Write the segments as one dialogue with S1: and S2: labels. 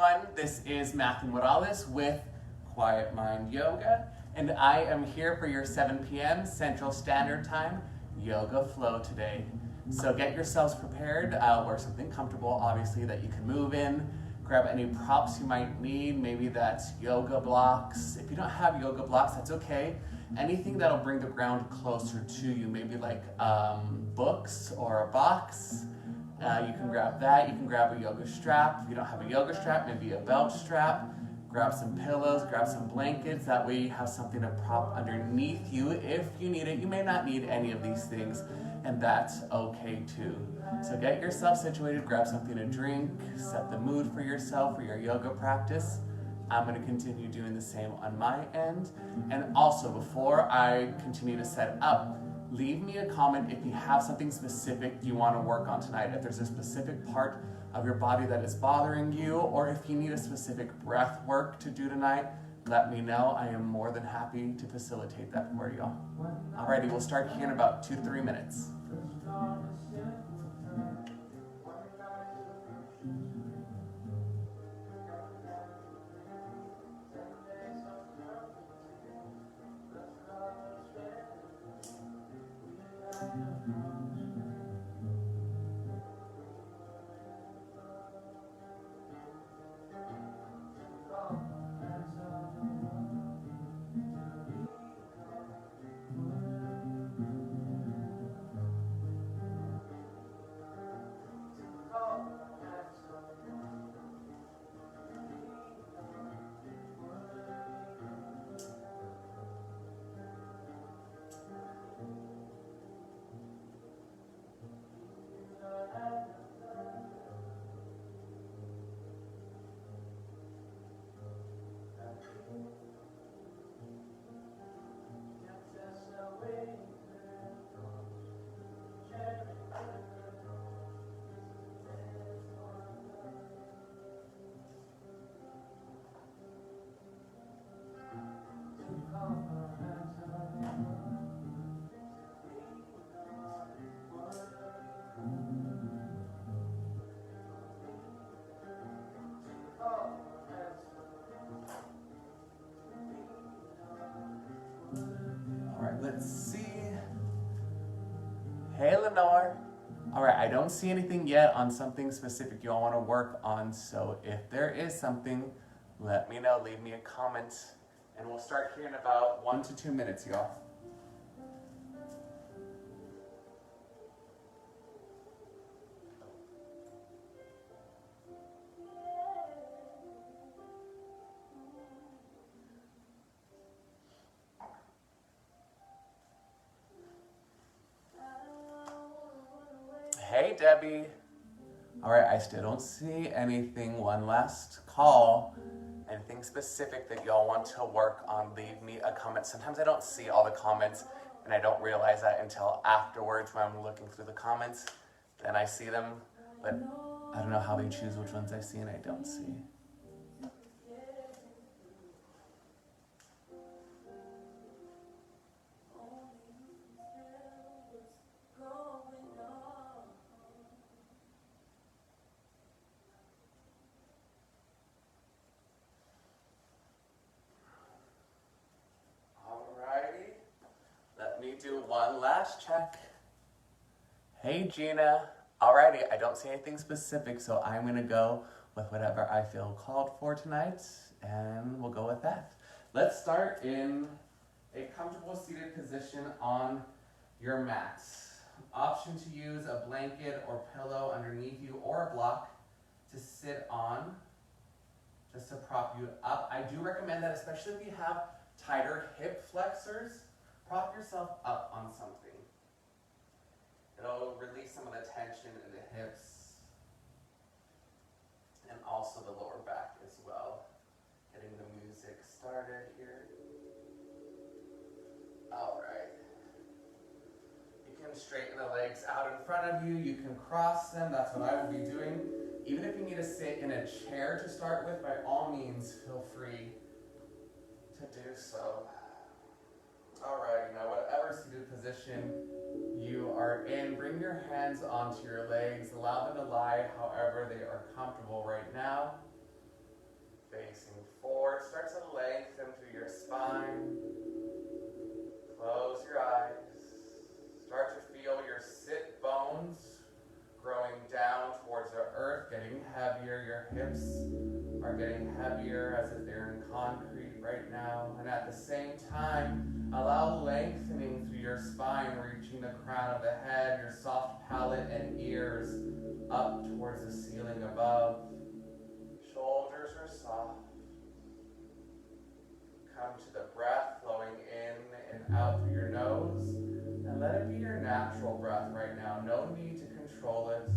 S1: everyone. This is Matthew Morales with Quiet Mind Yoga, and I am here for your 7 p.m. Central Standard Time yoga flow today. So get yourselves prepared, wear something comfortable, obviously, that you can move in. Grab any props you might need, maybe that's yoga blocks. If you don't have yoga blocks, that's okay. Anything that'll bring the ground closer to you, maybe like books or a box. You can grab that. You can grab a yoga strap. If you don't have a yoga strap, maybe a belt strap. Grab some pillows, grab some blankets. That way you have something to prop underneath you if you need it. You may not need any of these things, and that's okay too. So get yourself situated, grab something to drink, set the mood for yourself for your yoga practice. I'm going to continue doing the same on my end. And also, before I continue to set up, leave me a comment if you have something specific you want to work on tonight. If there's a specific part of your body that is bothering you, or if you need a specific breath work to do tonight, let me know. I am more than happy to facilitate that for you all. Alrighty, we'll start here in about 2 to 3 minutes. Let's see. Hey, Lenore. All right, I don't see anything yet on something specific you all want to work on. So if there is something, let me know. Leave me a comment. And we'll start here in about 1 to 2 minutes, y'all. Hey, Debbie. All right, I still don't see anything. One last call. Anything specific that y'all want to work on, leave me a comment. Sometimes I don't see all the comments, and I don't realize that until afterwards when I'm looking through the comments. Then I see them, but I don't know how they choose which ones I see and I don't see. Do one last check. Hey, Gina. Alrighty, I don't see anything specific, so I'm gonna go with whatever I feel called for tonight, and we'll go with that. Let's start in a comfortable seated position on your mat. Option to use a blanket or pillow underneath you or a block to sit on, just to prop you up. I do recommend that, especially if you have tighter hip flexors. Prop yourself up on something. It'll release some of the tension in the hips and also the lower back as well. Getting the music started here. All right. You can straighten the legs out in front of you. You can cross them. That's what I will be doing. Even if you need to sit in a chair to start with, by all means, feel free to do so. Alright, now whatever seated position you are in, bring your hands onto your legs. Allow them to lie however they are comfortable right now. Facing forward, start to lengthen through your spine. Close your eyes. Start to feel your sit bones growing down towards the earth, getting heavier. Your hips are getting heavier as if they're in concrete right now. And at the same time, allow lengthening through your spine, reaching the crown of the head, your soft palate and ears up towards the ceiling above. Shoulders are soft. Come to the breath flowing in and out through your nose. And let it be your natural breath right now. No need to control it.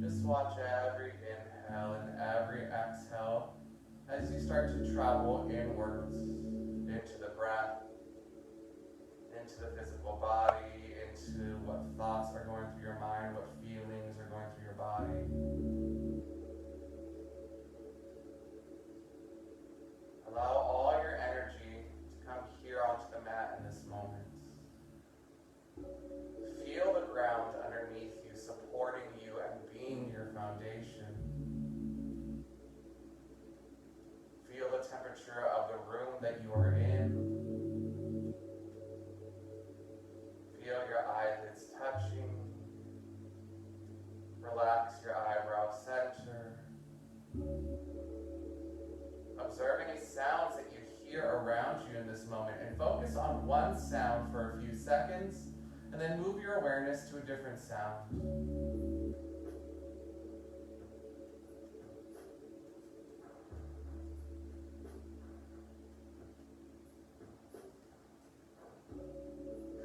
S1: Just watch every inhale and every exhale as you start to travel inwards into the breath, into the physical body, into what thoughts are going through your mind, what feelings are going through your body. Allow all your energy to come here onto the mat in this moment. Feel the ground underneath you, supporting you and being your foundation. Feel the temperature of the room that you are in. Feel your eyelids touching. Relax your eyebrow center. Observe any sounds that you hear around you in this moment and focus on one sound for a few seconds and then move your awareness to a different sound.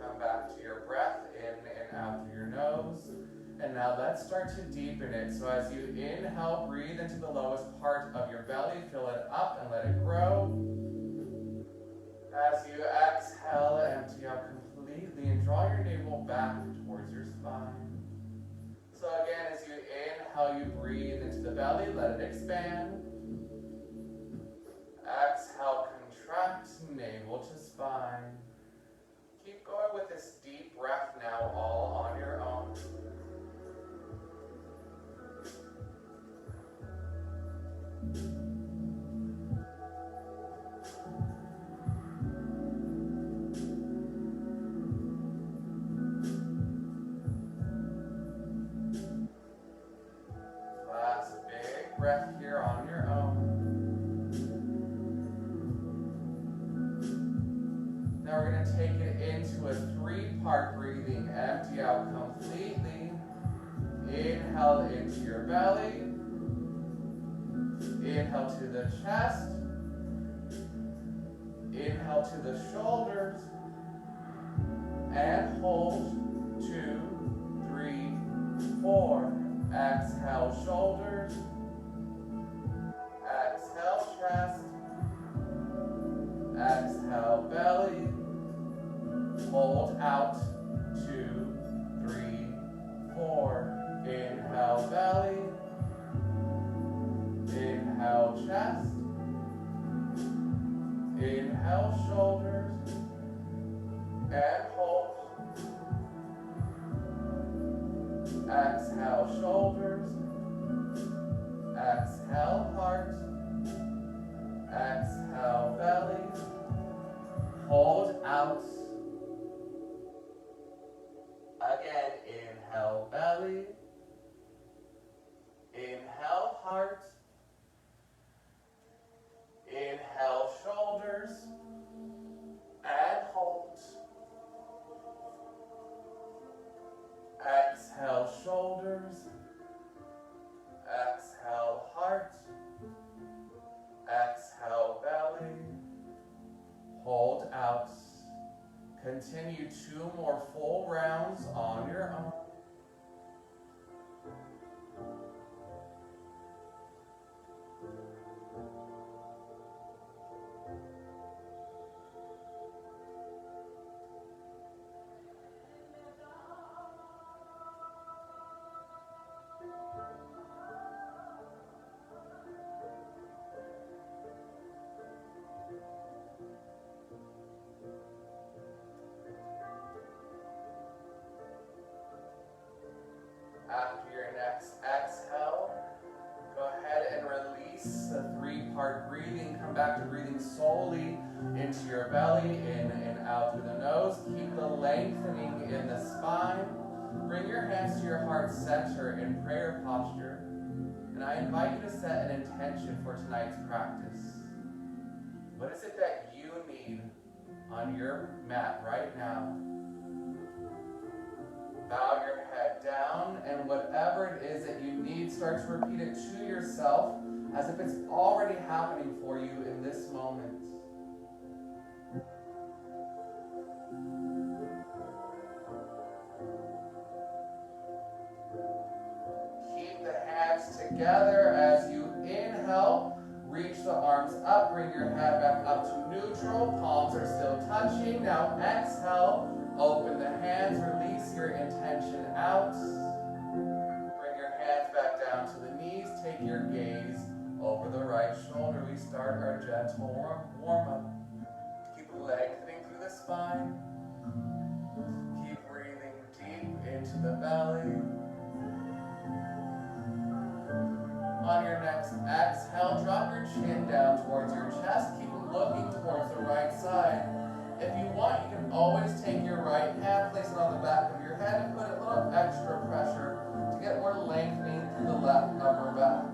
S1: Come back to your breath in and out through your nose. And now let's start to deepen it. So as you inhale, breathe into the lowest part of your belly, fill it up and let it grow. As you exhale, empty out completely and draw your navel back towards your spine. So again, as you inhale, you breathe into the belly, let it expand. Exhale, contract, navel to spine. Keep going with this deep breath now, all on your own. Last big breath here on your own. Now we're going to take it into a 3-part breathing. Empty out completely. Inhale into your belly. Inhale to the chest. Inhale to the shoulders. And hold. 2, 3, 4. Exhale, shoulders. Exhale, chest. Exhale, belly. Hold out. 2, 3, 4. Inhale, belly. Inhale, chest. Inhale, shoulders. And hold. Exhale, shoulders. Exhale, heart. Exhale, belly. Hold out. Again, inhale, belly. Inhale, heart. Inhale, shoulders. And hold. Exhale, shoulders. Exhale, heart. Exhale, belly. Hold out. Continue 2 more full rounds on your own. hard breathing. Come back to breathing solely into your belly, in and out through the nose. Keep the lengthening in the spine. Bring your hands to your heart center in prayer posture. And I invite you to set an intention for tonight's practice. What is it that you need on your mat right now? Bow your head down, and whatever it is that you need, start to repeat it to yourself as if it's already happening for you in this moment. Keep the hands together as you inhale. Reach the arms up, bring your head back up to neutral. Palms are still touching. Now exhale. Open the hands, release your intention out. Bring your hands back down to the knees. Take your gaze over the right shoulder. We start our gentle warm-up. Keep lengthening through the spine. Keep breathing deep into the belly. On your next exhale, drop your chin down towards your chest. Keep looking towards the right side. If you want, you can always take your right hand, place it on the back of your head, and put a little extra pressure to get more lengthening through the left upper back.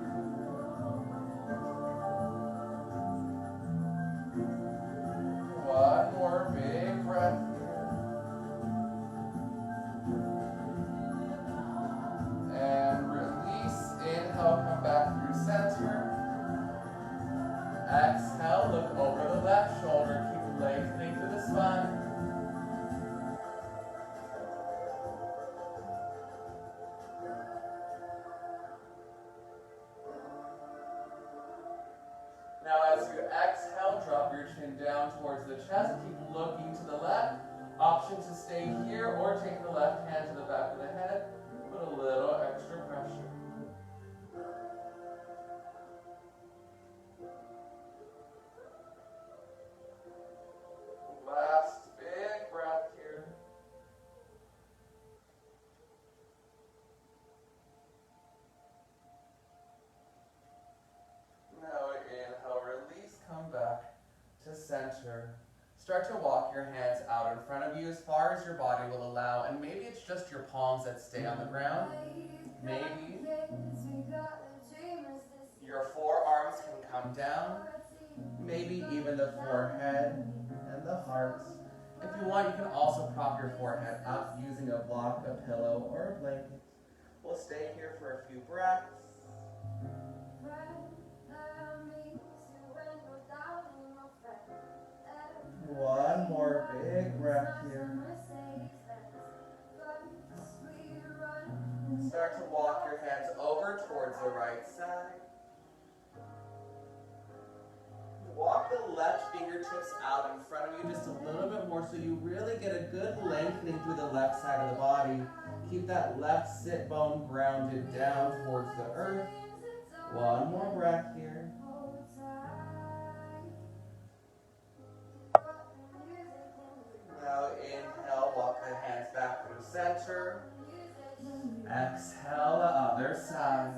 S1: One more big breath here. And release. Inhale, come back through center. Exhale, look over the left shoulder. Keep lengthening through the spine. Now as you exhale, drop your chin down towards the chest. Keep looking to the left. Option to stay here or take the left hand to the back of the head. Put a little extra pressure. Last big breath here. Now inhale, release, come back to center. Start to walk your hands out in front of you as far as your body will allow, and maybe it's just your palms that stay on the ground. Maybe your forearms can come down. Maybe even the forehead and the heart. If you want, you can also prop your forehead up using a block, a pillow, or a blanket. We'll stay here for a few breaths. One more big breath here. Start to walk your hands over towards the right side. Walk the left fingertips out in front of you just a little bit more so you really get a good lengthening through the left side of the body. Keep that left sit bone grounded down towards the earth. One more breath here. Now inhale, walk the hands back through center. Exhale, the other side.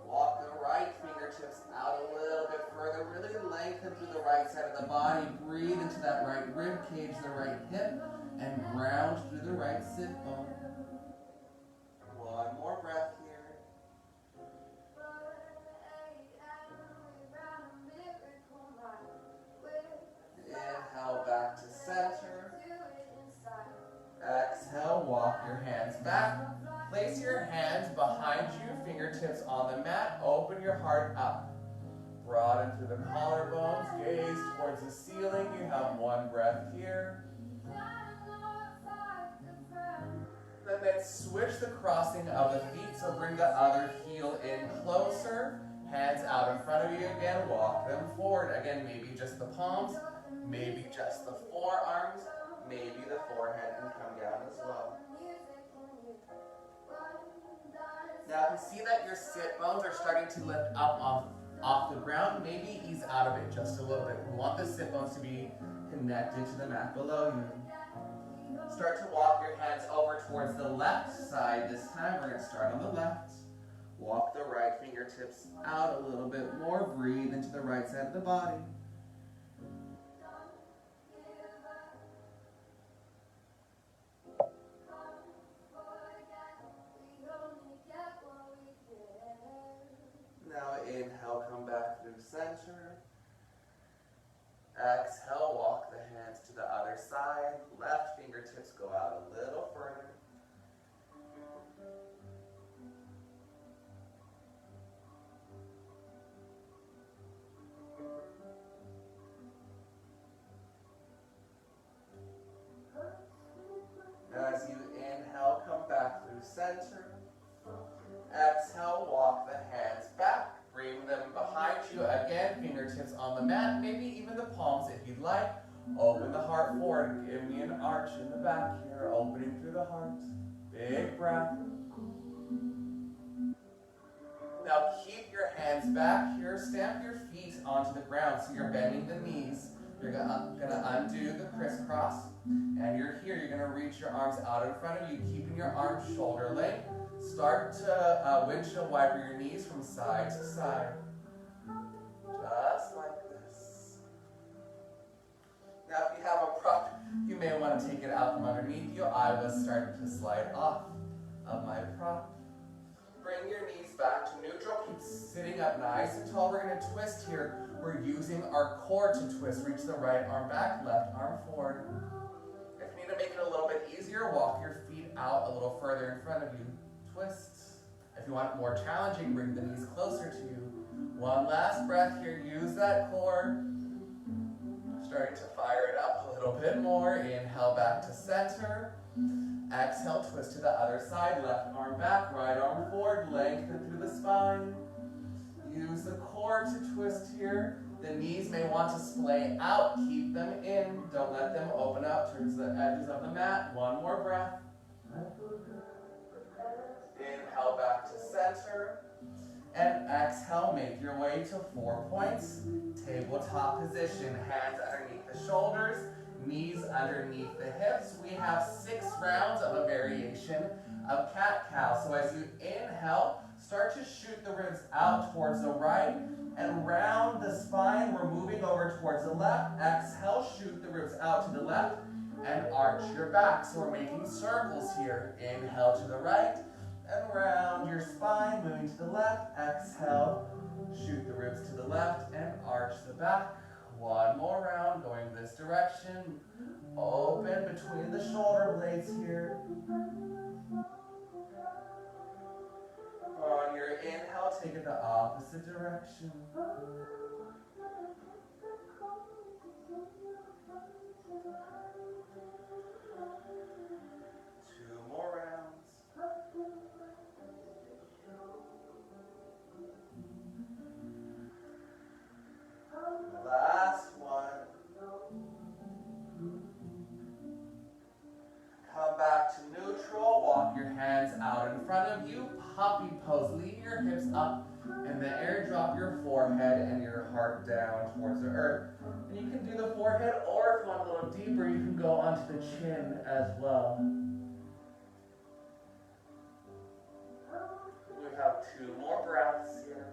S1: Walk the right fingertips out a little bit further. Really lengthen through the right side of the body. Breathe into that right rib cage, the right hip, and ground through the right sit bone. One more breath here. Inhale back to center. Exhale, walk your hands back. Place your hands behind you, fingertips on the mat. Open your heart up. Broaden through the collarbones. Gaze towards the ceiling. You have one breath here. And then switch the crossing of the feet. So bring the other heel in closer. Hands out in front of you again. Walk them forward. Again, maybe just the palms. Maybe just the forearms. Maybe the forehead can come down as well. Now you can see that your sit bones are starting to lift up off the ground. Maybe ease out of it just a little bit. We want the sit bones to be connected to the mat below you. Start to walk your hands over towards the left side this time. We're going to start on the left. Walk the right fingertips out a little bit more. Breathe into the right side of the body. Now inhale, come back through center. Exhale, walk the hands to the other side. Left fingertips go out a little further. As you inhale, come back through center. Exhale, walk the hands back. Bring them behind you. Again, fingertips on the mat, maybe even the palms if you'd like. Open the heart forward. Give me an arch in the back here, opening through the heart. Big breath. Now keep your hands back here. Stamp your feet onto the ground so you're bending the knees. You're gonna undo the crisscross. And you're here, you're gonna reach your arms out in front of you, keeping your arms shoulder length. Start to windshield wiper your knees from side to side. Just like this. Now if you have a prop, you may want to take it out from underneath you. I was starting to slide off of my prop. Bring your knees back to neutral. Keep sitting up nice and tall. We're going to twist here. We're using our core to twist. Reach the right arm back, left arm forward. If you need to make it a little bit easier, walk your feet out a little further in front of you. Twist. If you want it more challenging, bring the knees closer to you. One last breath here. Use that core. Starting to fire it up a little bit more. Inhale back to center. Exhale, twist to the other side. Left arm back, right arm forward. Lengthen through the spine. Use the core to twist here. The knees may want to splay out. Keep them in. Don't let them open up towards the edges of the mat. One more breath. Inhale back to center. And exhale, make your way to 4 points. Tabletop position. Hands underneath the shoulders. Knees underneath the hips. We have 6 rounds of a variation of cat-cow. So as you inhale, start to shoot the ribs out towards the right and round the spine. We're moving over towards the left. Exhale, shoot the ribs out to the left and arch your back. So we're making circles here. Inhale to the right and round your spine, moving to the left. Exhale, shoot the ribs to the left and arch the back. One more round, going this direction. Open between the shoulder blades here. On your inhale, take it the opposite direction. 2 more rounds. Last one. Come back to neutral. Walk your hands out in front of you. Puppy pose. Lean your hips up and the air. Drop your forehead and your heart down towards the earth. And you can do the forehead, or if you want a little deeper, you can go onto the chin as well. We have 2 more breaths here.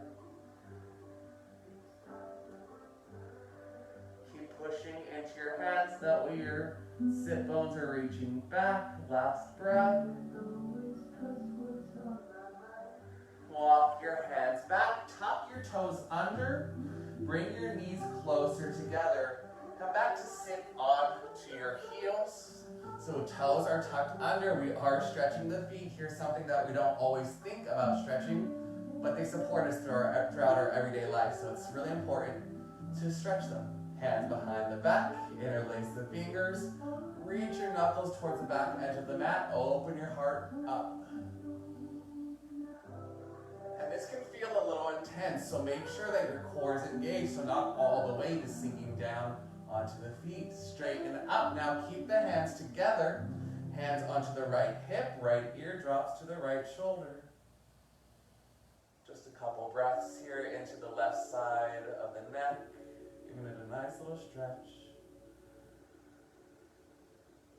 S1: Pushing into your hands, that way your sit bones are reaching back. Last breath. Walk your hands back, tuck your toes under, bring your knees closer together. Come back to sit onto your heels. So toes are tucked under. We are stretching the feet. Here's something that we don't always think about stretching, but they support us throughout our everyday life, so it's really important to stretch them. Hands behind the back, interlace the fingers, reach your knuckles towards the back edge of the mat, open your heart up. And this can feel a little intense, so make sure that your core is engaged so not all the weight is sinking down onto the feet. Straighten up. Now keep the hands together, hands onto the right hip, right ear drops to the right shoulder. Just a couple breaths here into the left side of the neck. Giving it a nice little stretch.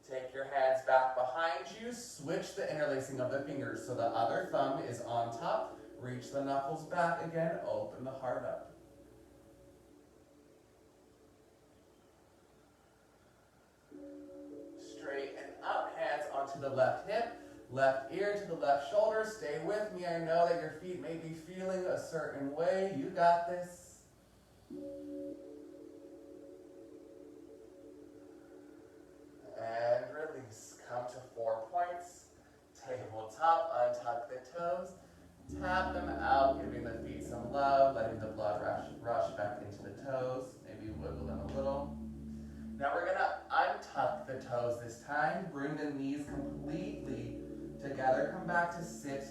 S1: Take your hands back behind you. Switch the interlacing of the fingers. So the other thumb is on top. Reach reach the knuckles back again, open the heart up. Straighten up, hands onto the left hip, left ear to the left shoulder. Stay with me. I know that your feet may be feeling a certain way. You got this. And release. Come to 4 points. Tabletop, untuck the toes. Tap them out, giving the feet some love, letting the blood rush back into the toes. Maybe wiggle them a little. Now we're gonna untuck the toes this time. Bring the knees completely together. Come back to sit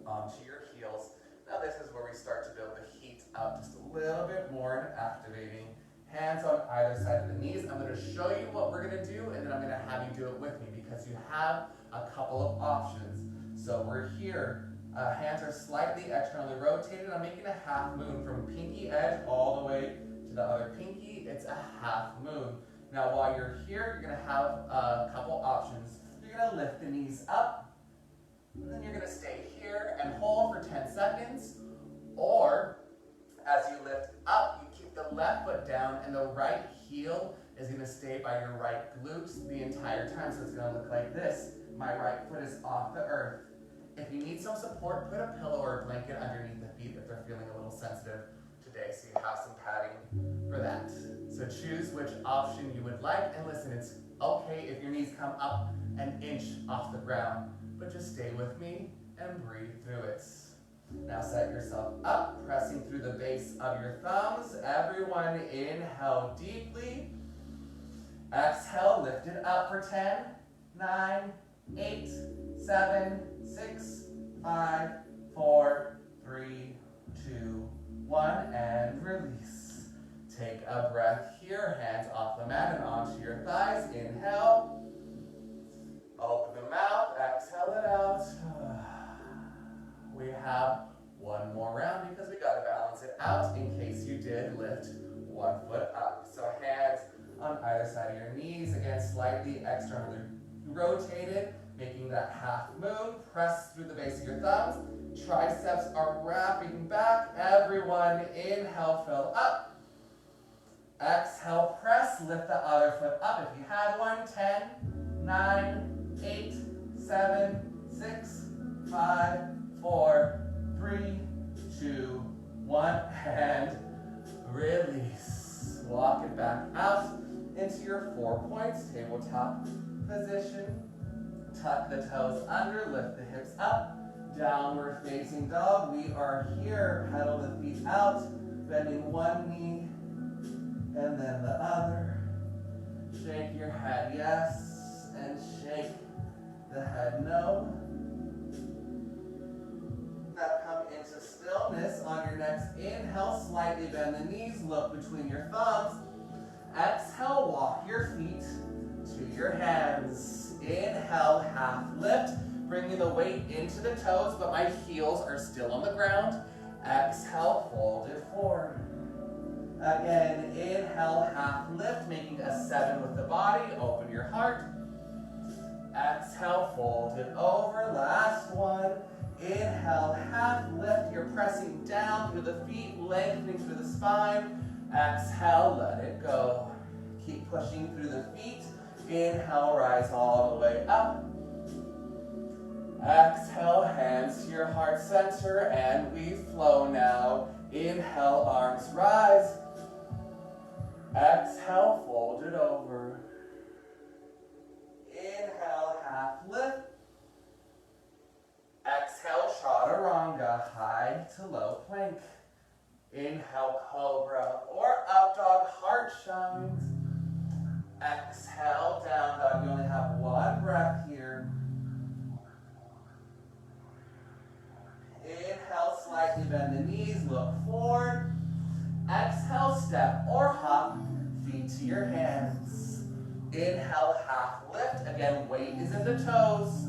S1: onto your heels. Now this is where we start to build the heat up just a little bit more and activating. Hands on either side of the knees. I'm going to show you what we're going to do, and then I'm going to have you do it with me because you have a couple of options. So we're here. Hands are slightly externally rotated. I'm making a half moon from pinky edge all the way to the other pinky. It's a half moon. Now while you're here, you're going to have a couple options. You're going to lift the knees up, and then you're going to stay here and hold for 10 seconds. Or as you lift up, you keep the left foot down and the right heel is going to stay by your right glutes the entire time. So it's going to look like this. My right foot is off the earth. If you need some support, put a pillow or a blanket underneath the feet if they're feeling a little sensitive today, so you have some padding for that. So choose which option you would like, and listen, it's okay if your knees come up an inch off the ground, but just stay with me and breathe through it. Now set yourself up, pressing through the base of your thumbs. Everyone inhale deeply. Exhale, lift it up for 10, 9, 8, 7, 6, 5, 4, 3, 2, 1, and release. Take a breath here, hands off the mat and onto your thighs. Inhale. Open the mouth, exhale it out. We have one more round because we got to balance it out in case you did lift one foot up. So hands on either side of your knees, again slightly externally rotated, making that half moon. Press through the base of your thumbs. Triceps are wrapping back. Everyone inhale, fill up. Exhale, press, lift the other foot up if you had one. 10, 9, 8, 7, 6, 5, 4, 3, 2, 1, and release. Walk it back out into your 4 points, tabletop position. Tuck the toes under, lift the hips up. Downward facing dog. We are here. Pedal the feet out, bending one knee and then the other. Shake your head yes, and shake the head no. Now come into stillness on your next inhale. Slightly bend the knees, look between your thumbs. Exhale, walk your feet to your hands. Inhale, half lift, bringing the weight into the toes, but my heels are still on the ground. Exhale, fold it forward. Again, inhale, half lift, making a 7 with the body. Open your heart. Exhale, fold it over. Last one. Inhale, half lift. You're pressing down through the feet, lengthening through the spine. Exhale, let it go. Keep pushing through the feet. Inhale, rise all the way up. Exhale, hands to your heart center, and we flow now. Inhale, arms rise. Exhale, fold it over. Inhale, half lift. Exhale, chaturanga, high to low plank. Inhale, cobra or up dog, heart shines. Exhale, down dog. You only have one breath here. Inhale, slightly bend the knees, look forward. Exhale, step or hop, feet to your hands. Inhale, half lift. Again, weight is in the toes.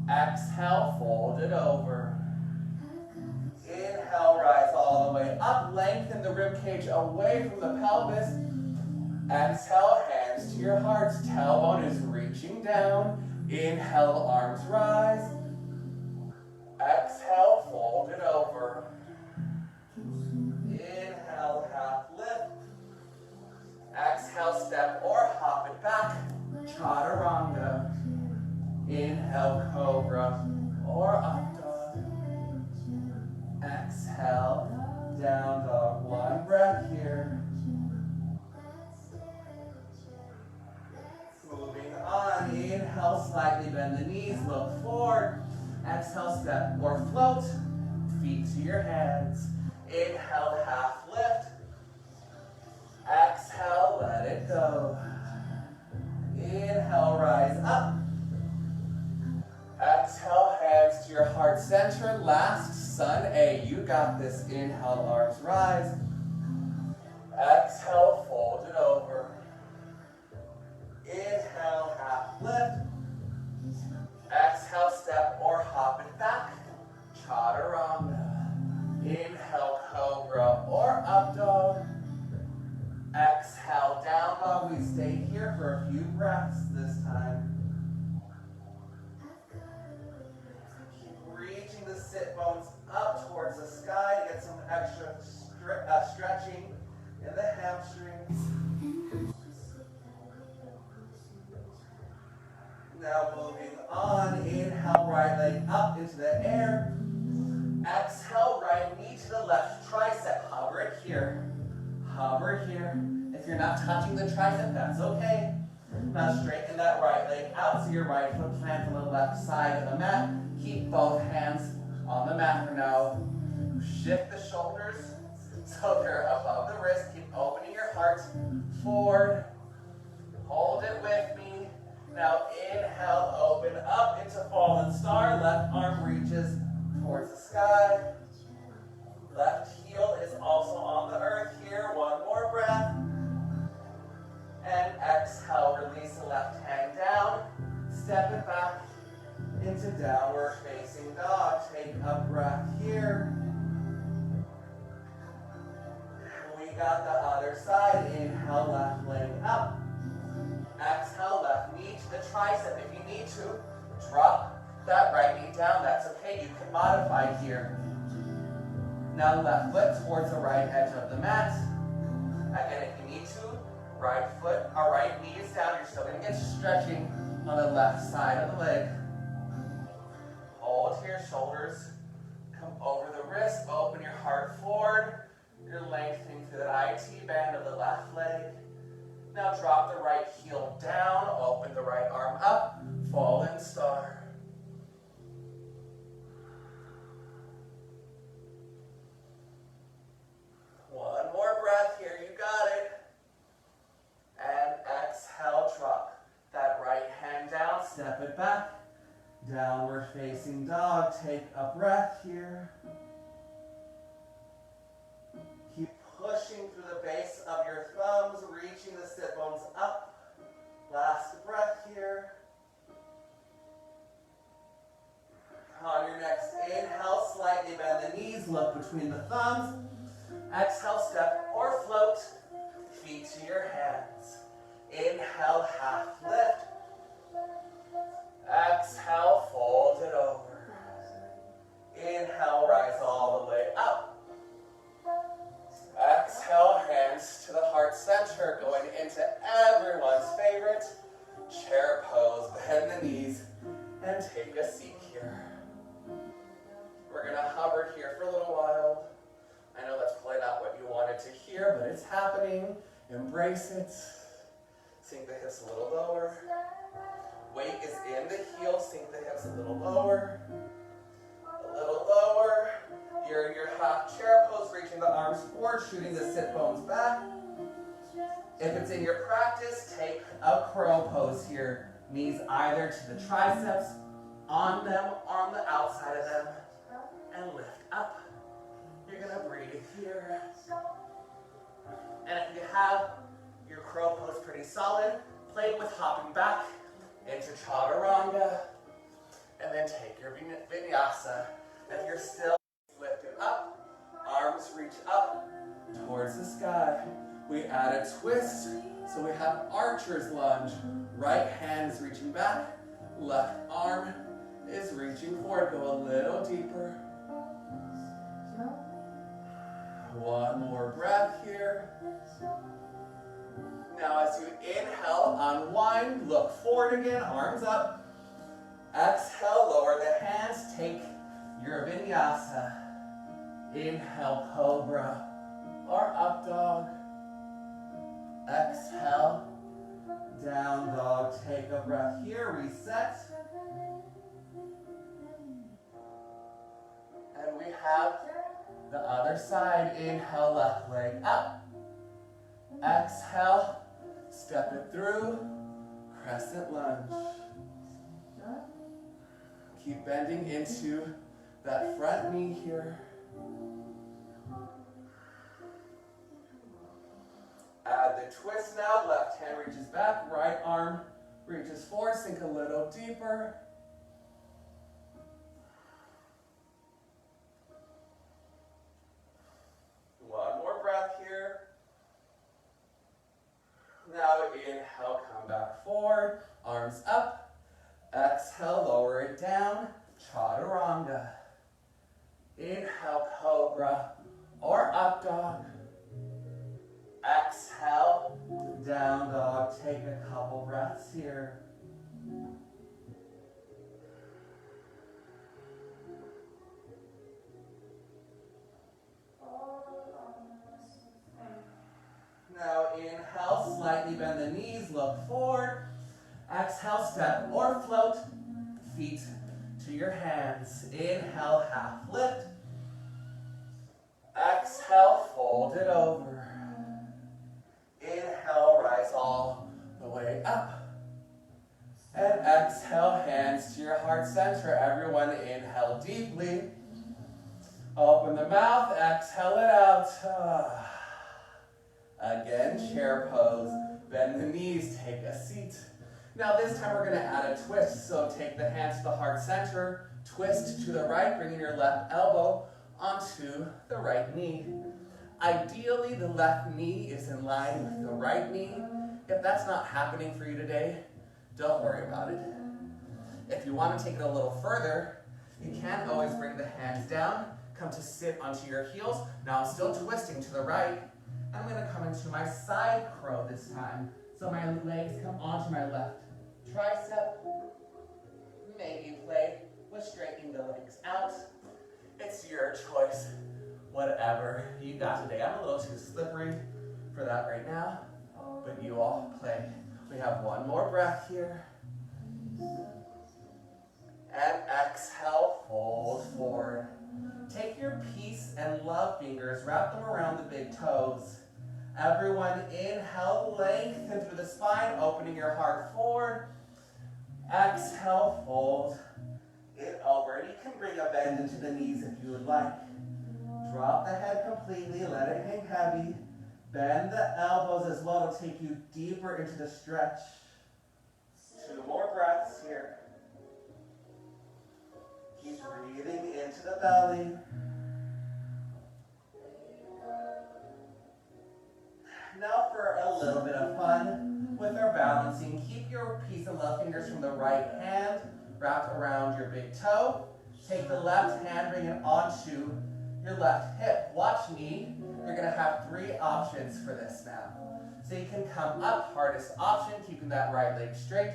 S1: Exhale, fold it over. Inhale, rise all the way up. Lengthen the rib cage away from the pelvis. Exhale, hands to your hearts. Tailbone is reaching down. Inhale, arms rise. Exhale, fold it over. exhale, down dog. One breath here. Moving on, inhale, slightly bend the knees, look forward. Exhale, step or float, feet to your hands. Inhale, half lift. Exhale, let it go. Inhale, rise up. Exhale, hands to your heart center. Last, sun A. You got this. Inhale, arms rise. Exhale, fold it over. Inhale, half lift. Exhale, step or hop it back. Chaturanga. Inhale, cobra or up dog. Exhale, down dog. We stay here for a few breaths this time. Keep reaching the sit bones up towards the sky to get some extra stretching in the hamstrings. Now moving on, inhale, right leg up into the air. Exhale, right knee to the left tricep. Hover it here. Hover here. If you're not touching the tricep, that's okay. Now straighten that right leg out so your right foot plants on the left side of the mat. Keep both hands on the mat for now. Shift the shoulders so they're above the wrist. Keep opening your heart forward. Hold it with me. Now inhale, open up into fallen star. Left arm reaches towards the sky. Left heel is also on the earth here. One more breath. And exhale, release the left hand down. Step it back into downward facing dog. Take a breath here. We got the other side. Inhale, left leg up. Exhale, left knee to the tricep. If you need to, drop that right knee down. That's okay. You can modify here. Now left foot towards the right edge of the mat. Again, if you need to, right foot or right knee is down. You're still going to get stretching on the left side of the leg. Hold here, shoulders come over the wrist. Open your heart forward. You're lengthening through that IT band of the left leg. Now drop the right heel down, open the right arm up, fallen star. One more breath here, you got it. And exhale, drop that right hand down, step it back. Downward facing dog, take a breath here. Keep pushing through the base of your thumbs, reaching the sit bones up. Last breath here. On your next inhale, slightly bend the knees, look between the thumbs. Exhale, step or float, feet to your hands. Inhale, half lift. Exhale, fold it over. Inhale, rise all the way up. Exhale, hands to the heart center, going into everyone's favorite chair pose. Bend the knees and take a seat here. We're going to hover here for a little while. I know that's probably not what you wanted to hear, but it's happening. Embrace it. Sink the hips a little lower. Weight is in the heel. Sink the hips a little lower. A little lower. You're in your half chair pose, reaching the arms forward, shooting the sit bones back. If it's in your practice, take a crow pose here. Knees either to the triceps, on them, or on the outside of them, and lift up. You're going to breathe here. And if you have your crow pose pretty solid, play with hopping back into chaturanga, and then take your vinyasa. If you're still lifted up, arms reach up towards the sky. We add a twist, so we have archer's lunge. Right hand is reaching back, left arm is reaching forward. Go a little deeper. One more breath here. Now as you inhale, unwind, look forward again, arms up. Exhale, lower the hands, take your vinyasa. Inhale, cobra or up dog. Exhale, down dog. Take a breath here, reset. And we have the other side. Inhale, left leg up. Exhale, step it through, crescent lunge. Keep bending into that front knee here. Add the twist now. Left hand reaches back, right arm reaches forward. Sink a little deeper. One more breath here. Now inhale, come back forward, arms up. Exhale, lower it down, chaturanga. Inhale, cobra or up dog. Exhale, down dog. Take a couple breaths here. Now inhale, slightly bend the knees, look forward. Exhale, step or float, feet to your hands. Inhale, half lift. Exhale, fold it over. Inhale, rise all the way up. And exhale, hands to your heart center. Everyone inhale deeply. Open the mouth, exhale it out. Again, chair pose. Bend the knees, take a seat. Now this time we're going to add a twist. So take the hands to the heart center, twist to the right, bringing your left elbow onto the right knee. Ideally, the left knee is in line with the right knee. If that's not happening for you today, don't worry about it. If you want to take it a little further, you can always bring the hands down, come to sit onto your heels. Now I'm still twisting to the right. I'm going to come into my side crow this time. So my legs come onto my left tricep. Maybe you play with straightening the legs out. It's your choice. Whatever you got today. I'm a little too slippery for that right now, but you all play. We have one more breath here. And exhale, fold forward. Take your peace and love fingers, wrap them around the big toes. Everyone inhale, lengthen through the spine, opening your heart forward. Exhale, fold it over. And you can bring a bend into the knees if you would like. Drop the head completely, let it hang heavy. Bend the elbows as well to take you deeper into the stretch. 2 more breaths here. Keep breathing into the belly. Now for a little bit of fun with our balancing. Keep your peace and love fingers from the right hand wrapped around your big toe. Take the left hand, bring it onto your left hip. Watch me. You're going to have 3 options for this now. So you can come up, hardest option, keeping that right leg straight,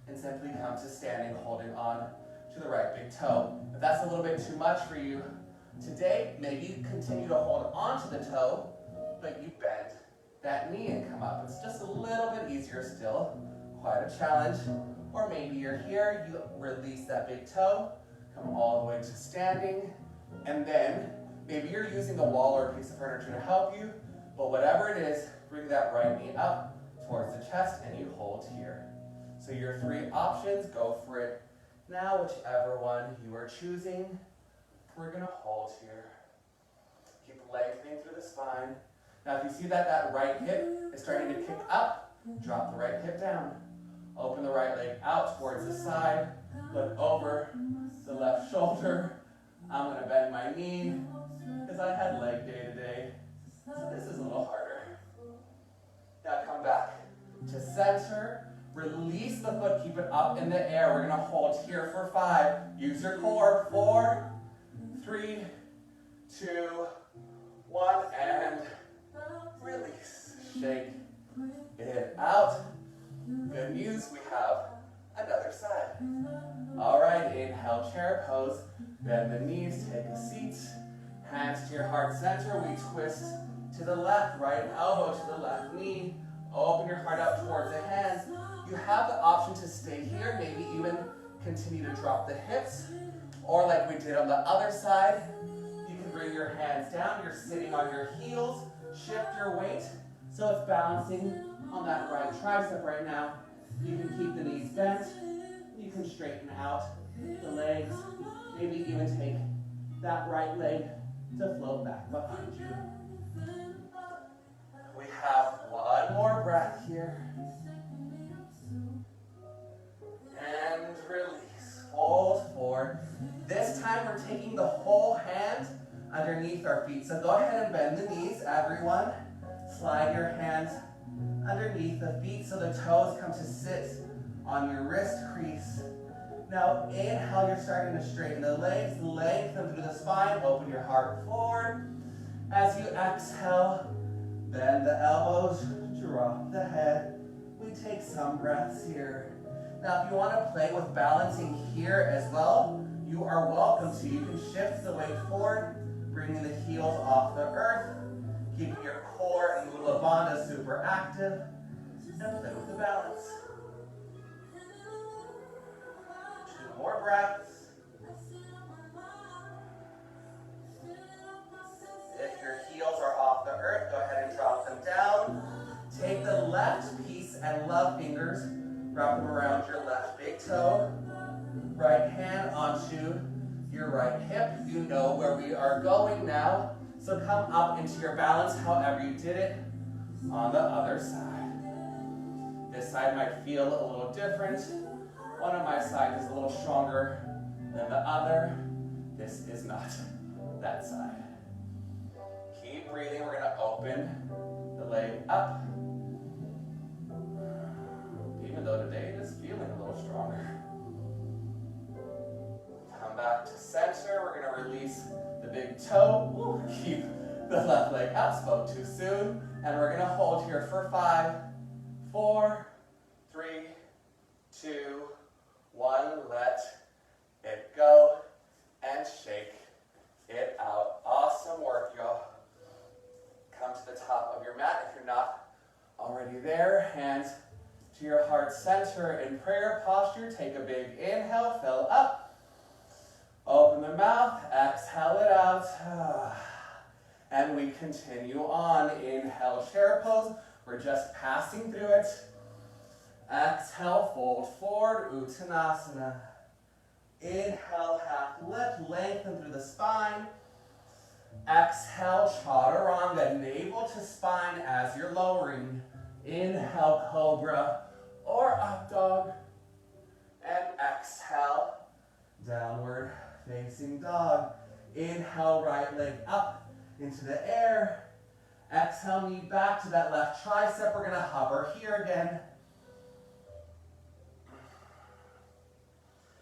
S1: and simply come to standing, holding on to the right big toe. If that's a little bit too much for you today, maybe you continue to hold on to the toe, but you bend that knee and come up. It's just a little bit easier still. Quite a challenge. Or maybe you're here, you release that big toe, come all the way to standing, and then maybe you're using the wall or a piece of furniture to help you, but whatever it is, bring that right knee up towards the chest and you hold here. So your 3 options, go for it. Now, whichever one you are choosing, we're going to hold here. Keep lengthening through the spine. Now, if you see that that right hip is starting to kick up, drop the right hip down. Open the right leg out towards the side. Look over the left shoulder. I'm going to bend my knee because I had leg day today. So this is a little harder. Now come back to center. Release the foot. Keep it up in the air. We're going to hold here for 5. Use your core. 4, 3, 2, 1, and release. Shake it out. Good news, we have another side. All right, inhale, chair pose. Bend the knees, take a seat. Hands to your heart center, we twist to the left, right elbow to the left knee. Open your heart out towards the hands. You have the option to stay here, maybe even continue to drop the hips, or like we did on the other side, you can bring your hands down. You're sitting on your heels. Shift your weight so it's balancing on that right tricep right now. You can keep the knees bent. You can straighten out the legs. Maybe even take that right leg to float back behind you. We have one more breath here. And release. Fold forward. This time we're taking the whole hand underneath our feet. So go ahead and bend the knees, everyone. Slide your hands underneath the feet so the toes come to sit on your wrist crease. Now inhale, you're starting to straighten the legs, lengthen through the spine, open your heart forward. As you exhale, bend the elbows, drop the head. We take some breaths here. Now if you want to play with balancing here as well, you are welcome to. You can shift the weight forward, bringing the heels off the earth, keeping your core and Mula Bandha super active, and play with the balance. 2 more breaths. If your heels are off the earth, go ahead and drop them down. Take the left piece and love fingers, wrap them around your left big toe. Right hand onto your right hip. You know where we are going now. So come up into your balance however you did it on the other side. This side might feel a little different. One of my sides is a little stronger than the other. This is not that side. Keep breathing. We're going to open the leg up. Even though today it is feeling a little stronger. Come back to center. We're going to release the big toe. Keep the left leg up. Spoke too soon. And we're going to hold here for 5, 4, 3, 2, 1. Let it go and shake it out. Awesome work, y'all. Come to the top of your mat if you're not already there. Hands to your heart center in prayer posture. Take a big inhale, fill up. Open the mouth, exhale it out. And we continue on. Inhale, chair pose. We're just passing through it. Exhale, fold forward, Uttanasana. Inhale, half lift, lengthen through the spine. Exhale, Chaturanga, navel to spine as you're lowering. Inhale, Cobra or Up Dog. And exhale, Downward Facing Dog. Inhale, right leg up into the air. Exhale, knee back to that left tricep. We're going to hover here again.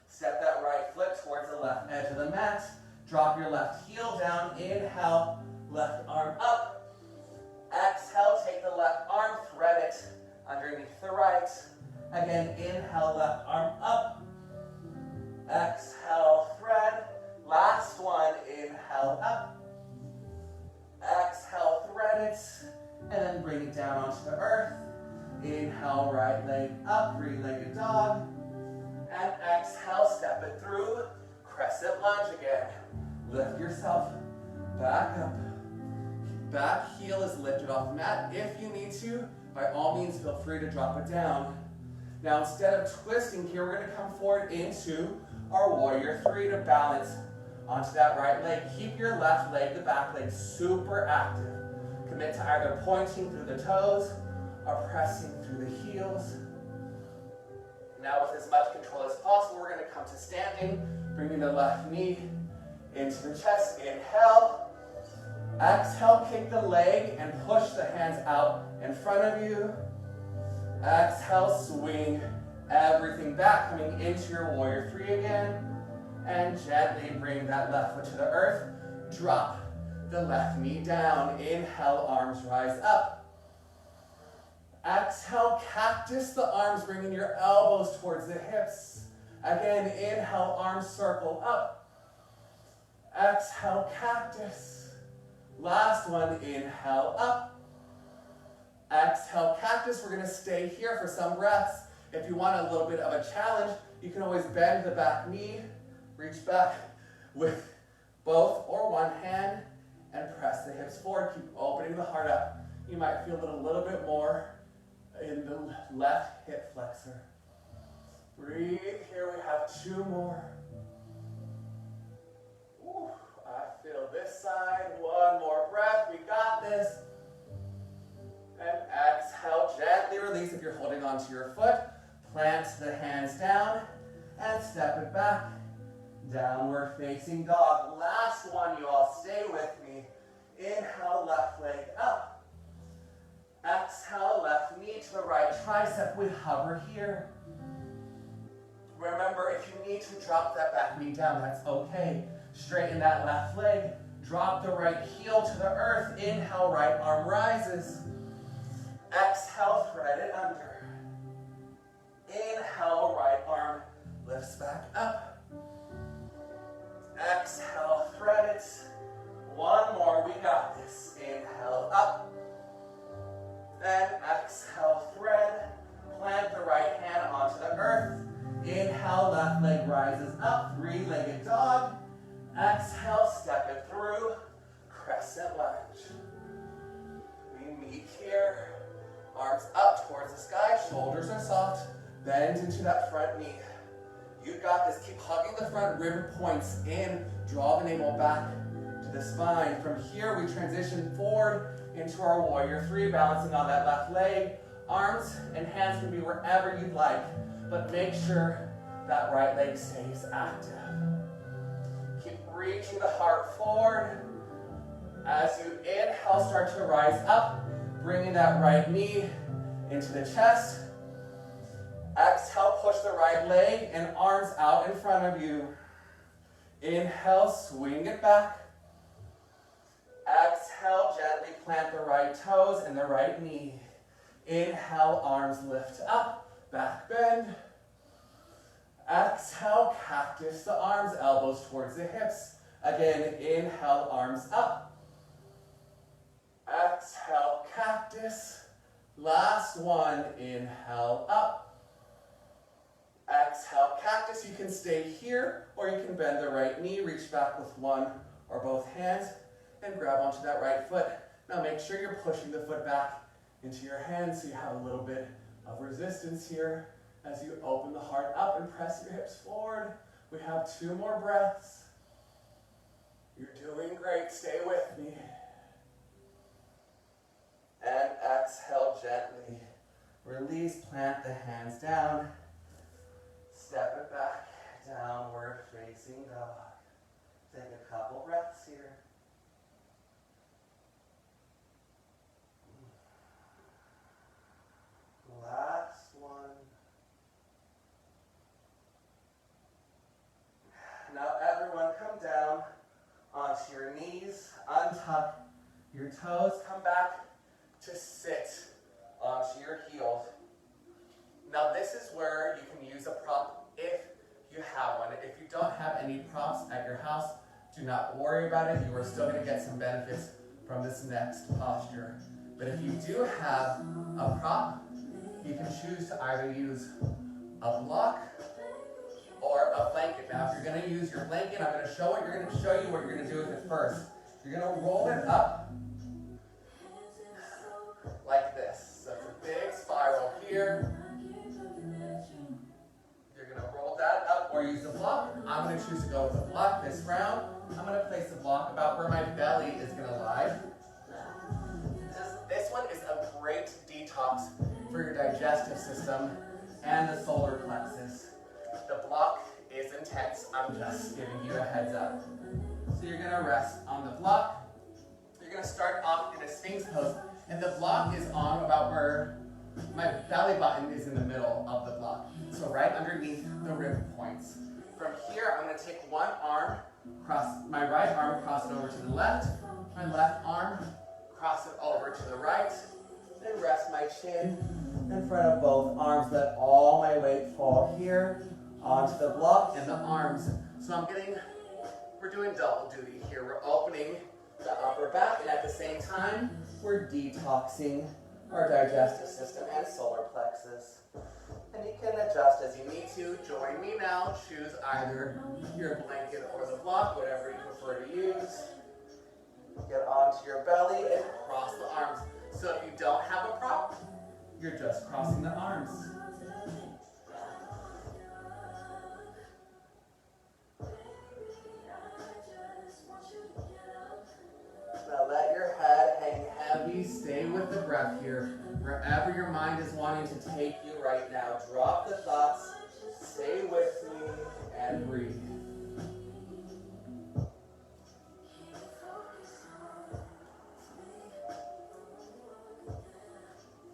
S1: Step that right foot towards the left edge of the mat. Drop your left heel down. Inhale, left arm up. Exhale, take the left arm, thread it underneath the right. Again, inhale, left arm up. Exhale, thread. Last one, inhale up. Exhale, thread it. And then bring it down onto the earth. Inhale, right leg up, three-legged dog. And exhale, step it through. Crescent lunge again. Lift yourself back up. Back heel is lifted off the mat. If you need to, by all means, feel free to drop it down. Now, instead of twisting here, we're going to come forward into our warrior 3 to balance onto that right leg. Keep your left leg, the back leg, super active. Commit to either pointing through the toes or pressing through the heels. Now, with as much control as possible, we're going to come to standing, bringing the left knee into the chest. Inhale. Exhale, kick the leg and push the hands out in front of you. Exhale, swing everything back, coming into your warrior 3 again. And gently bring that left foot to the earth. Drop the left knee down. Inhale, arms rise up. Exhale, cactus the arms, bringing your elbows towards the hips. Again, inhale, arms circle up. Exhale, cactus. Last one, inhale up. Exhale, cactus. We're gonna stay here for some breaths. If you want a little bit of a challenge, you can always bend the back knee, reach back with both or one hand, and press the hips forward. Keep opening the heart up. You might feel it a little bit more in the left hip flexor. Breathe. Here we have 2 more. Ooh, I feel this side. 1 more breath. We got this. And exhale, gently release if you're holding onto your foot. Plant the hands down and step it back. Downward facing dog. Last one, you all. Stay with me. Inhale, left leg up. Exhale, left knee to the right tricep. We hover here. Remember, if you need to drop that back knee down, that's okay. Straighten that left leg. Drop the right heel to the earth. Inhale, right arm rises. Exhale, thread it under. Inhale, right arm lifts back up. Exhale, thread it. 1 more, we got this. Inhale, up. And exhale, thread. Plant the right hand onto the earth. Inhale, left leg rises up. 3-legged dog. Exhale, step it through. Crescent lunge. We meet here. Arms up towards the sky. Shoulders are soft. Bend into that front knee. You got this. Keep hugging the front rib points in. Draw the navel back to the spine. From here, we transition forward into our warrior 3, balancing on that left leg. Arms and hands can be wherever you'd like, but make sure that right leg stays active. Keep reaching the heart forward. As you inhale, start to rise up, bringing that right knee into the chest. Exhale, push the right leg and arms out in front of you. Inhale, swing it back. Exhale, gently plant the right toes and the right knee. Inhale, arms lift up, back bend. Exhale, cactus the arms, elbows towards the hips. Again, inhale, arms up. Exhale, cactus. Last one, inhale, up. Exhale, cactus. You can stay here, or you can bend the right knee, reach back with one or both hands, and grab onto that right foot. Now make sure you're pushing the foot back into your hands so you have a little bit of resistance here as you open the heart up and press your hips forward. We have 2 more breaths. You're doing great. Stay with me. And exhale gently. Release, plant the hands down. Step it back, downward facing dog. Take a couple breaths here. Last one. Now everyone come down onto your knees, untuck your toes, come back to sit onto your heels. Now this is where you can use a prop if you have one. If you don't have any props at your house, do not worry about it. You are still going to get some benefits from this next posture. But if you do have a prop, you can choose to either use a block or a blanket. Now, if you're going to use your blanket, I'm going to show you what you're going to do with it first. You're going to roll it up like this. So it's a big spiral here. You're going to roll that up or use a block. I'm going to choose to go with a block this round. I'm going to place the block about where my belly is going to lie. This one is a great detox for your digestive system and the solar plexus. The block is intense. I'm just giving you a heads up. So you're going to rest on the block. You're going to start off in a Sphinx pose. And the block is on about where my belly button is in the middle of the block. So right underneath the rib points. From here, I'm going to take one arm, my right arm, cross it over to the left. My left arm, cross it over to the right. Then rest my chin in front of both arms. Let all my weight fall here onto the block and the arms. So we're doing double duty here. We're opening the upper back, and at the same time, we're detoxing our digestive system and solar plexus. And you can adjust as you need to. Join me now. Choose either your blanket or the block, whatever you prefer to use. Get onto your belly and cross the arms. So if you don't have a prop, you're just crossing the arms. Now let your head hang heavy. Stay with the breath here. Wherever your mind is wanting to take you right now, drop the thoughts. Stay with me and breathe.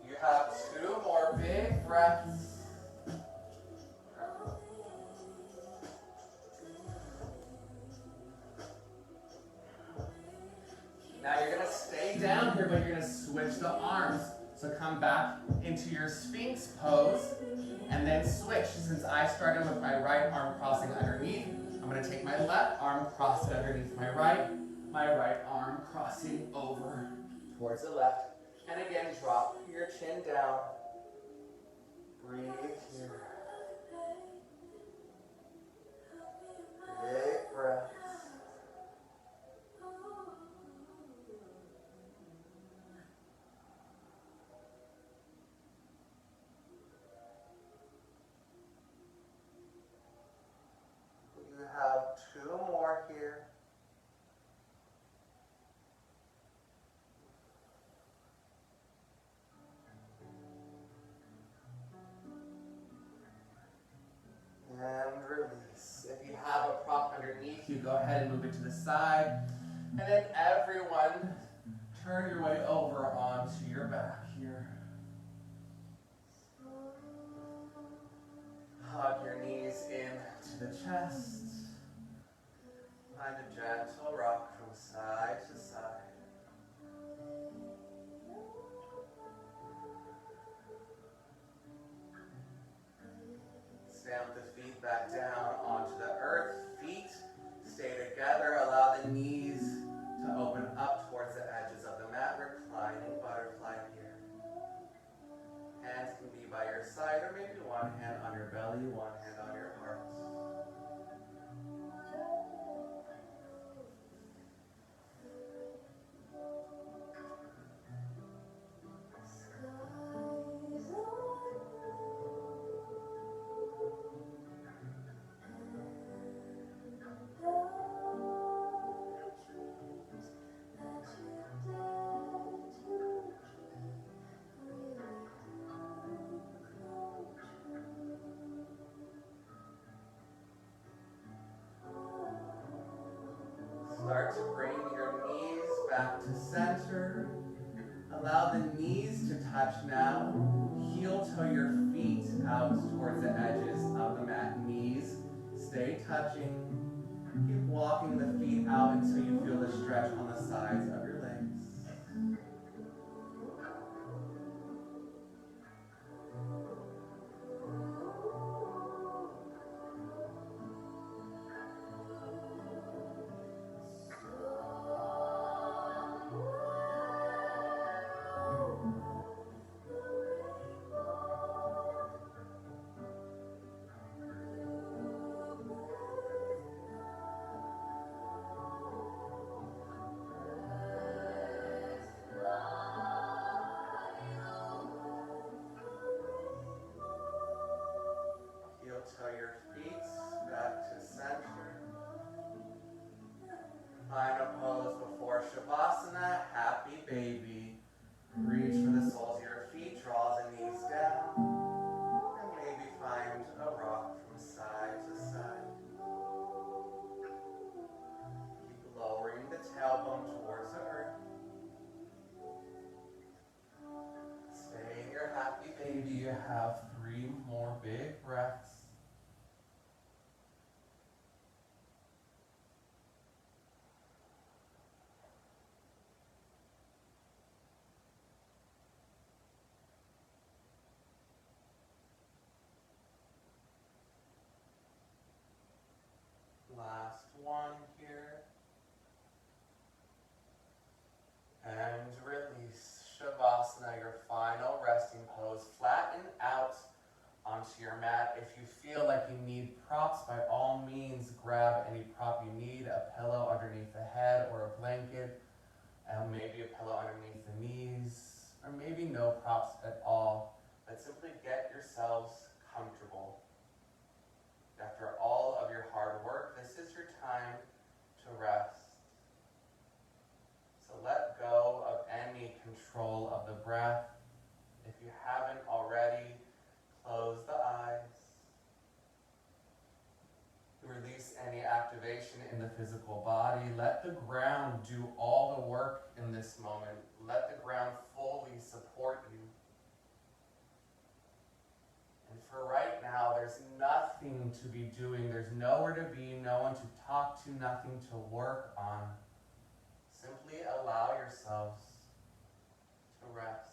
S1: You have 2 more big breaths. Now you're going to stay down here, but you're going to switch the arms. So come back into your Sphinx pose, and then switch. Since I started with my right arm crossing underneath, I'm going to take my left arm, cross it underneath my right arm crossing over towards the left. And again, drop your chin down. Breathe here. Big breaths. You have 2 more here. And release. If you have a prop underneath you, go ahead and move it to the side. And then everyone, turn your way over onto your back here. Hug your knees into the chest. Find a gentle rock from side to side. Stamp the feet back down onto the earth. Feet stay together. Allow the knees to open up towards the edges of the mat. Reclining butterfly here. Hands can be by your side, or maybe one hand on your belly, one hand on your heart. Start to bring your knees back to center. Allow the knees to touch now. Heel toe your feet out towards the edges of the mat. Knees stay touching. Keep walking the feet out until you feel the stretch on the sides of your legs. Toe your feet back to center. Final pose before Shavasana, happy baby. Reach for the soles of your feet, draw the knees down, and maybe find a rock from side to side. Keep lowering the tailbone towards the earth. Stay in your happy baby. You have 3 more big breaths. Last one here. Maybe a pillow underneath the knees, or maybe no props at all, but simply get yourselves comfortable. After all of your hard work, this is your time to rest. So let go of any control of the breath. If you haven't already, close the eyes. Release any activation in the physical body. Let the ground do all the work in this moment. Let the ground fully support you. And for right now, there's nothing to be doing. There's nowhere to be, no one to talk to, nothing to work on. Simply allow yourselves to rest.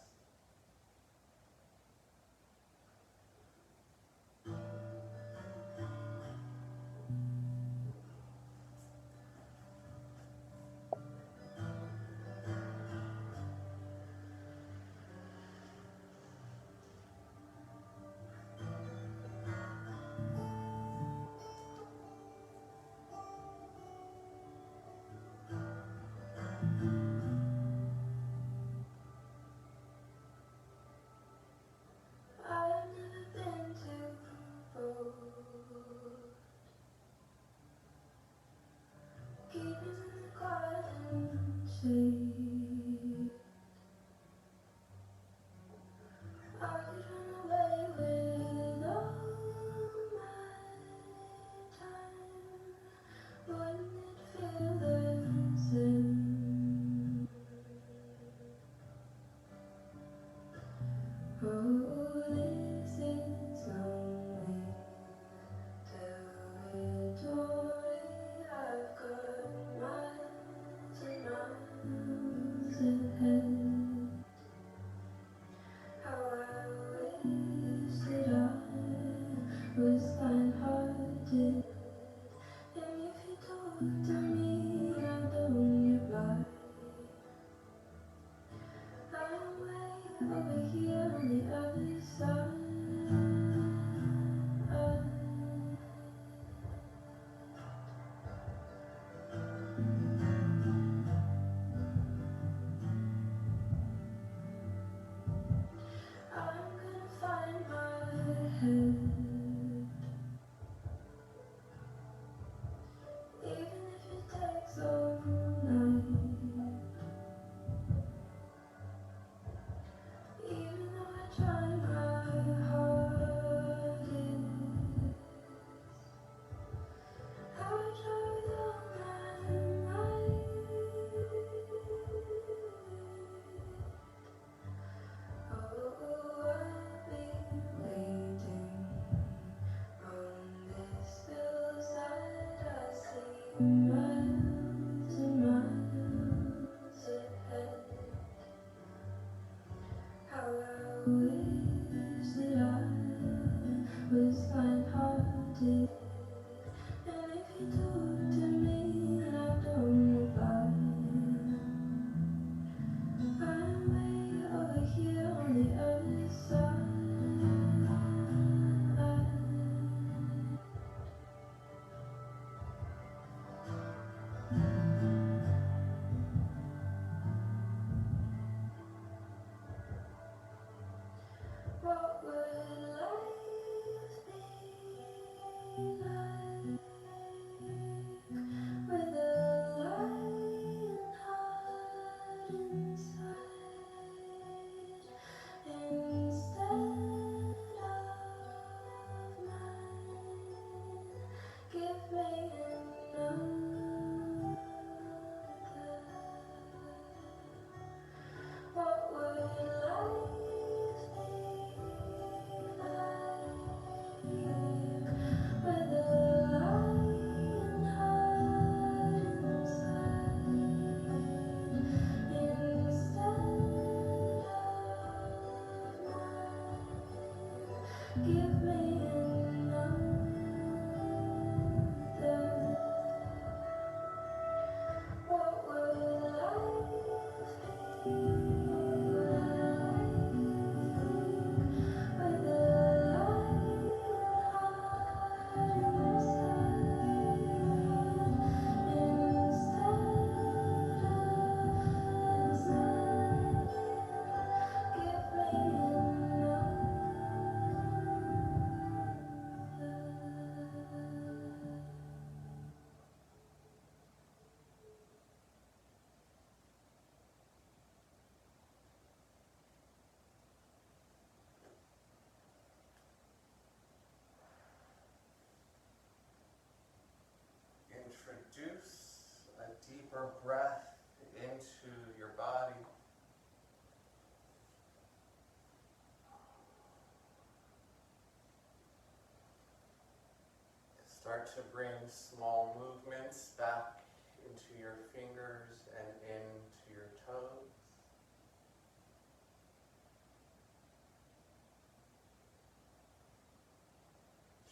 S1: start to bring small movements back into your fingers and into your toes.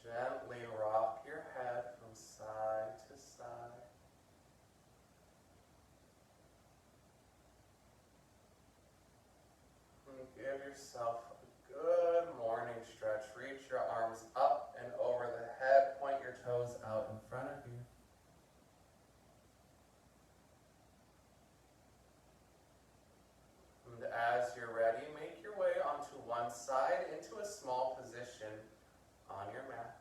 S1: Gently rock your head from side to side. And give yourself a good morning stretch. Reach your arms up and over the head. Point your toes out in front of you. And as you're ready, make your way onto one side into a small position on your mat.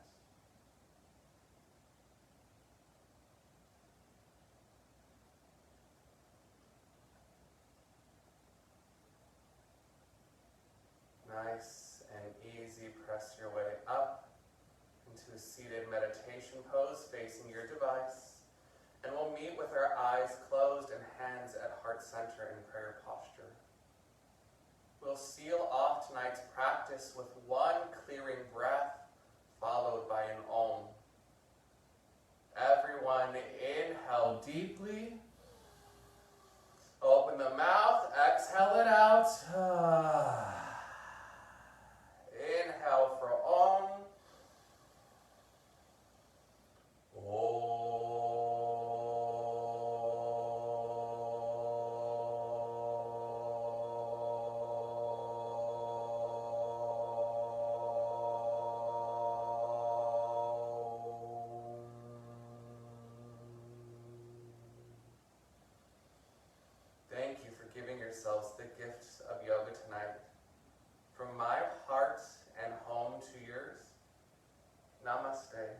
S1: Nice and easy, press your way up into a seated meditation pose facing your device. And we'll meet with our eyes closed and hands at heart center in prayer posture. We'll seal off tonight's practice with one clearing breath followed by an Om. Everyone inhale deeply. Open the mouth, exhale it out. Inhale for Om. Thank you for giving yourselves the gifts of yoga tonight. From my heart and home to yours, namaste.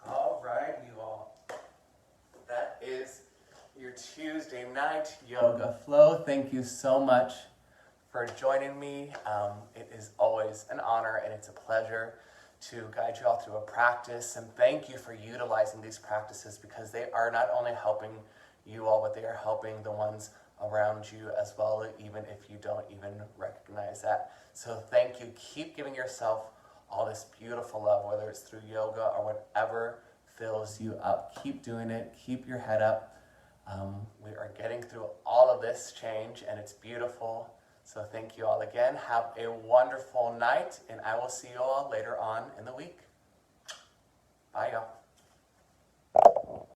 S1: All right, you all. That is your Tuesday night yoga flow. Thank you so much for joining me. It is always an honor and it's a pleasure to guide you all through a practice, and thank you for utilizing these practices because they are not only helping you all, but they are helping the ones around you as well, even if you don't even recognize that. So thank you. Keep giving yourself all this beautiful love, whether it's through yoga or whatever fills you up. Keep doing it. Keep your head up. We are getting through all of this change, and it's beautiful. So thank you all again. Have a wonderful night, and I will see you all later on in the week.